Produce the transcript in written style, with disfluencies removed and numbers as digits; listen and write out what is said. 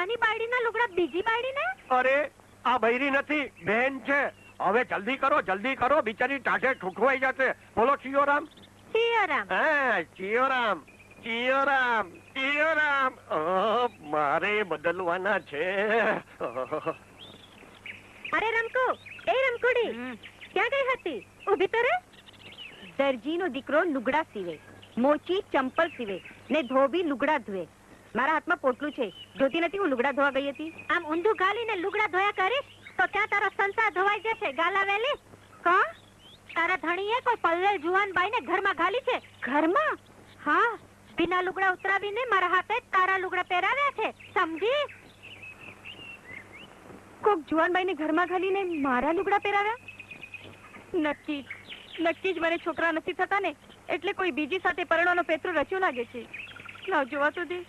પોતાની બાયડીના લુગડા બીજી બાયડીને? અરે આ બૈરી નથી, બહેન છે. હવે જલ્દી કરો, બિચારી ટાઢે ઠૂઠવાઈ જશે. બોલો ચિયોરામ. સિયારામ. હા, ચિયોરામ. મારે બદલવાના છે. અરે રમકુ, એ રમકુડી ક્યાં ગઈ હતી? ઊભી તો રે. દરજીનો દીકરો લુગડા સીવે, મોચી ચંપલ સીવે ને ધોબી લુગડા ધોવે. મારા હાથમાં પોટલું છે, જોતી નથી હું લુગડા ધોવા ગઈ હતી? આમ ઊંધું ગાલીને લુગડા ધોયા કરીશ તો ત્યાં તારો સંસાર ધોવાઈ જશે. ગાલાવેલી કોણ? તારા ધણીએ કોઈ પલ્લેલ જુવાન બાઈને ઘરમાં ઘાલી છે. ઘરમાં? હા, બિના લુગડા ઉતરાવીને મારા હાથે તારા લુગડા પહેરાવ્યા છે, સમજી? કોક જુવાનબાઈને ઘરમાં ઘાલીને મારા લુગડા પહેરાવ્યા? નક્કી જ મને છોકરા નથી થતા ને, એટલે કોઈ બીજી સાથે પરણવાનો પેત્રો રચ્યો લાગે છે. લાવ જોવા તો દે.